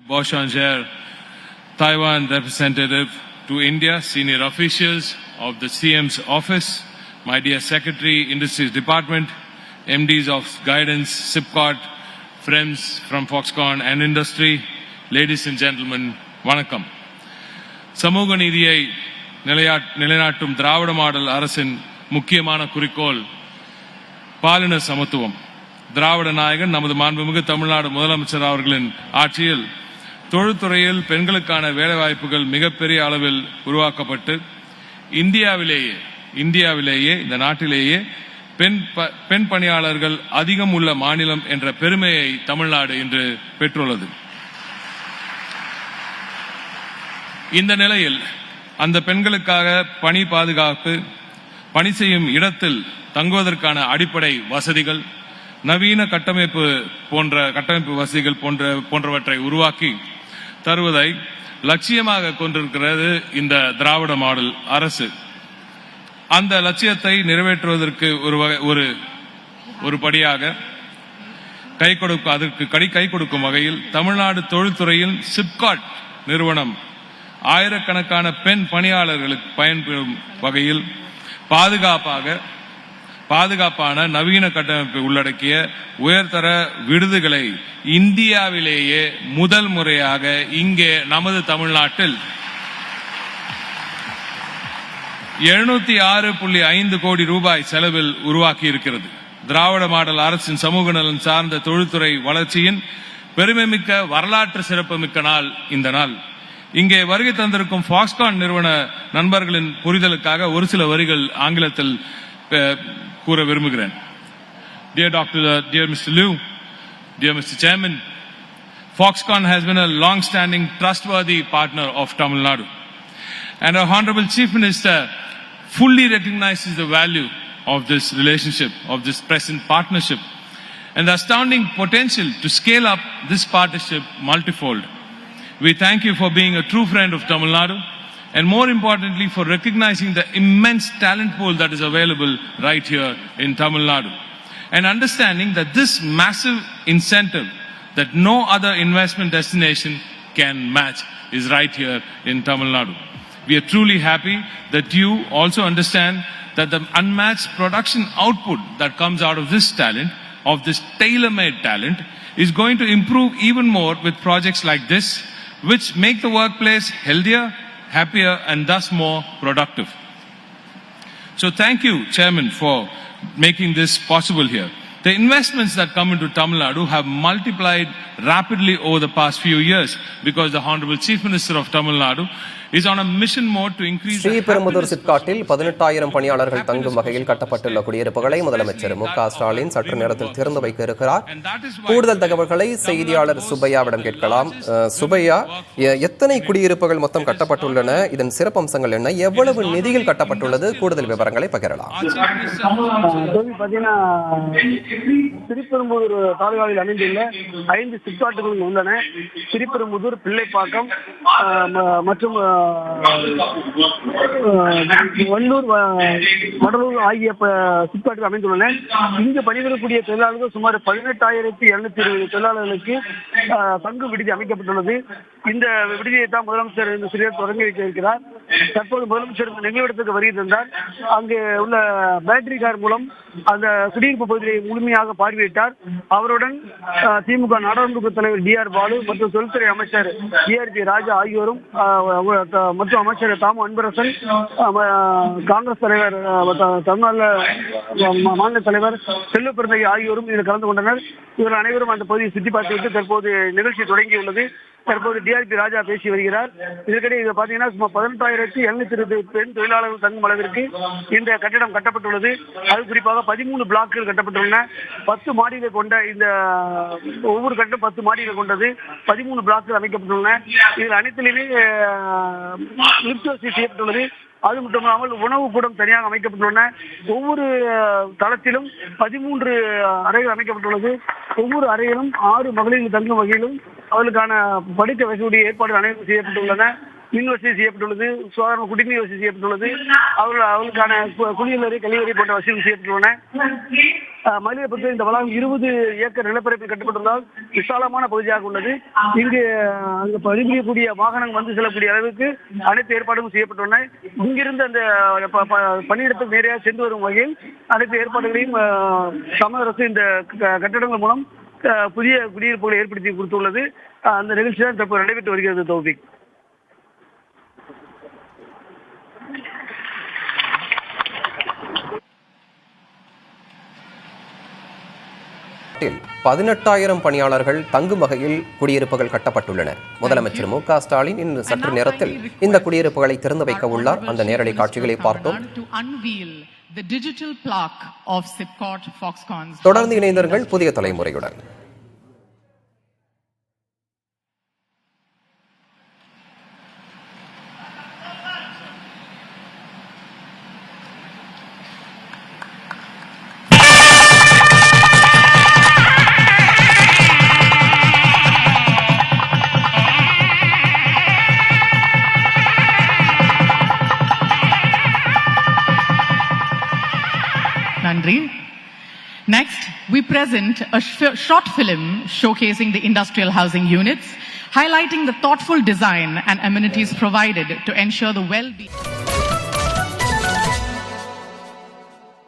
Boshanger, Taiwan representative to India, senior officials of the CM's office, my dear Secretary, Industries Department, MDs of Guidance, SIPCOT, friends from Foxconn and Industry, ladies and gentlemen, வணக்கம். சமூக நீதியை நிலைநாட்டும் திராவிட model அரசின் முக்கியமான குறிக்கோள் பாலின சமத்துவம். திராவிட நாயகன் நமது மாண்புமிகு தமிழ்நாடு முதலமைச்சர் அவர்களின் ஆட்சியில் தொழில்துறையில் பெண்களுக்கான வேலைவாய்ப்புகள் மிகப்பெரிய அளவில் உருவாக்கப்பட்டு இந்தியாவிலேயே இந்த நாட்டிலேயே பெண் பணியாளர்கள் அதிகம் உள்ள மாநிலம் என்ற பெருமையை தமிழ்நாடு இன்று பெற்றுள்ளது. இந்த நிலையில் அந்த பெண்களுக்காக பணி பாதுகாப்பு, பணி செய்யும் இடத்தில் தங்குவதற்கான அடிப்படை வசதிகள், நவீன கட்டமைப்பு வசதிகள் போன்றவற்றை உருவாக்கி தருவதை லட்சியமாக கொண்டிருக்கிறது இந்த திராவிட மாடல் அரசு. அந்த லட்சியத்தை நிறைவேற்றுவதற்கு ஒரு படியாக கை கொடுக்கும் வகையில் தமிழ்நாடு தொழில்துறையில் சிப்காட் நிறுவனம் ஆயிரக்கணக்கான பெண் பணியாளர்களுக்கு பயன்பெறும் வகையில் பாதுகாப்பான நவீன கட்டமைப்பை உள்ளடக்கிய உயர்தர விடுதிகளை இந்தியாவிலேயே முதல் முறையாக இங்கே நமது தமிழ்நாட்டில் 706.5 கோடி ரூபாய் செலவில் உருவாக்கி இருக்கிறது. திராவிட மாடல் அரசின் சமூக நலன் சார்ந்த தொழில்துறை வளர்ச்சியின் பெருமைமிக்க வரலாற்று சிறப்புமிக்க நாள் இந்த நாள். இங்கே வருகை தந்திருக்கும் ஃபாக்ஸ்கான் நிறுவன நண்பர்களின் புரிதலுக்காக ஒரு சில வரிகள் ஆங்கிலத்தில் கூற விரும்புகிறேன். Dear Mr. Liu, dear Mr. Chairman, Foxconn has been a long-standing, trustworthy partner of Tamil Nadu, and our Honorable Chief Minister fully recognizes the value of this relationship, of this present partnership, and the astounding potential to scale up this partnership multifold. We thank you for being a true friend of Tamil Nadu, and more importantly for recognizing the immense talent pool that is available right here in Tamil Nadu, and understanding that this massive incentive that no other investment destination can match is right here in Tamil Nadu. We are truly happy that you also understand that the unmatched production output that comes out of this talent, of this tailor-made talent, is going to improve even more with projects like this, which make the workplace healthier, happier, and thus more productive. So thank you, Chairman, for making this possible here. The investments that come into Tamil Nadu have multiplied rapidly over the past few years because the Honorable Chief Minister of Tamil Nadu is on a mission mode to increase Sriperumbudur சிப்காட்டில் 18,000 பணியாளர்கள் தங்கும் வகையில் கட்டப்பட்டுள்ள குடியிருப்புகளை முதலமைச்சர் மு.க. ஸ்டாலின் சற்று நேரத்தில் திறந்து வைக்க இருக்கிறார். கூடுதல் தகவல்களை செய்தியாளர் சுப்பையாவிடம் கேட்கலாம். சுப்பையா, எத்தனை குடியிருப்புகள் மொத்தம் கட்டப்பட்டுள்ளன? இதன் சிறப்பம்சங்கள் என்ன? எவ்வளவு நிதியில் கட்டப்பட்டுள்ளது? கூடுதல் விவரங்களை பகிரலாம். ஸ்ரீபெரும்புதூர் தாலுகாவில் அமைந்துள்ள 5 சிப்காட்டுகள் உள்ளன. ஸ்ரீபெரும்புதூர், பிள்ளைப்பாக்கம் மற்றும் வண்டூர், வடலூர் ஆகிய சிப்காட்டுகள் அமைந்துள்ளன. இங்கு பணிபுரியக்கூடிய தொழிலாளர்கள் சுமார் 18,220 தொழிலாளர்களுக்கு தங்கு விடுதி அமைக்கப்பட்டுள்ளது. இந்த விடுதியை தான் முதலமைச்சர் இந்த சிறியர் தொடங்கி வைக்க இருக்கிறார். தற்போது முதலமைச்சர் நிகழ்விடத்துக்கு வருகை தந்தார். அங்கு உள்ள பேட்டரி கார் மூலம் அந்த குடியிருப்பு பகுதியை முழுமையாக பார்வையிட்டார். அவருடன் திமுக நாடாளுமன்ற தலைவர் DR பாலு மற்றும் தொழில்துறை அமைச்சர் DRP ராஜா ஆகியோரும் மற்றும் அமைச்சர் தாமு அன்பரசன், காங்கிரஸ் தலைவர், தமிழ்நாடு மாநில தலைவர் செல்வ பிறந்தகை ஆகியோரும் இதில் கலந்து கொண்டனர். இவர்கள் அனைவரும் அந்த பகுதியை சுற்றி பார்த்துவிட்டு தற்போது நிகழ்ச்சி தொடங்கியுள்ளது. தற்போது DRP ராஜா பேசி வருகிறார். இதற்கிடையே இதை பார்த்தீங்கன்னா சுமார் 18,220 பெண் தொழிலாளர்கள் தங்கும் அளவிற்கு இந்த கட்டிடம் கட்டப்பட்டுள்ளது. அது குறிப்பாக 13 பிளாக்குகள் கட்டப்பட்டுள்ளன. 10 மாடிகள் கொண்ட இந்த ஒவ்வொரு கட்டம் 10 மாடிகள் கொண்டது. 13 பிளாக்குகள் அமைக்கப்பட்டுள்ளன. இதில் அனைத்திலுமே லிப்ட் வசதி செய்யப்பட்டுள்ளது. அது மட்டுமல்லாமல் உணவு கூடம் தனியாக அமைக்கப்பட்டுள்ளன. ஒவ்வொரு தளத்திலும் 13 அறைகள் அமைக்கப்பட்டுள்ளது. ஒவ்வொரு அறையிலும் 6 மகளிர் தங்கும் வகையிலும் அவர்களுக்கான படிக்க வசதியுடைய ஏற்பாடுகள் அனைவரும் செய்யப்பட்டுள்ளன. மின் வசதி செய்யப்பட்டுள்ளது. சுகாதார குடிநீர் வசதி செய்யப்பட்டுள்ளது. அவர்களுக்கான குளியலறை, கழிவறை போன்ற வசதிகள் செய்யப்பட்டுள்ளன. மயிலை பொறுத்த இந்த வளாகம் 20 ஏக்கர் நிலப்பரப்பில் கட்டப்பட்டுள்ளதால் விசாலமான பகுதியாக உள்ளது. இங்கு அங்கு பணிபுரியக்கூடிய வாகனங்கள் வந்து செல்லக்கூடிய அளவுக்கு அனைத்து ஏற்பாடுகளும் செய்யப்பட்டுள்ளன. இங்கிருந்து அந்த பணியிடத்துக்கு நேரடியாக சென்று வரும் வகையில் அனைத்து ஏற்பாடுகளையும் தமிழக அரசு இந்த கட்டடங்கள் மூலம் புதிய குடியிருப்புகளை ஏற்படுத்தி கொடுத்துள்ளது. அந்த நிகழ்ச்சி தான் தற்போது நடைபெற்று வருகிறது. தௌபிக், நாட்டில் 18,000 பணியாளர்கள் தங்கும் வகையில் குடியிருப்புகள் கட்டப்பட்டுள்ளன. முதலமைச்சர் மு.க. ஸ்டாலின் இன்று சற்று நேரத்தில் இந்த குடியிருப்புகளை திறந்து வைக்க உள்ளார். அந்த நேரடி காட்சிகளை பார்த்தோம். தொடர்ந்து இணைந்தீர்கள் புதிய தலைமுறையுடன். Next, we present a short film showcasing the industrial housing units, highlighting the thoughtful design and amenities provided to ensure the well-being.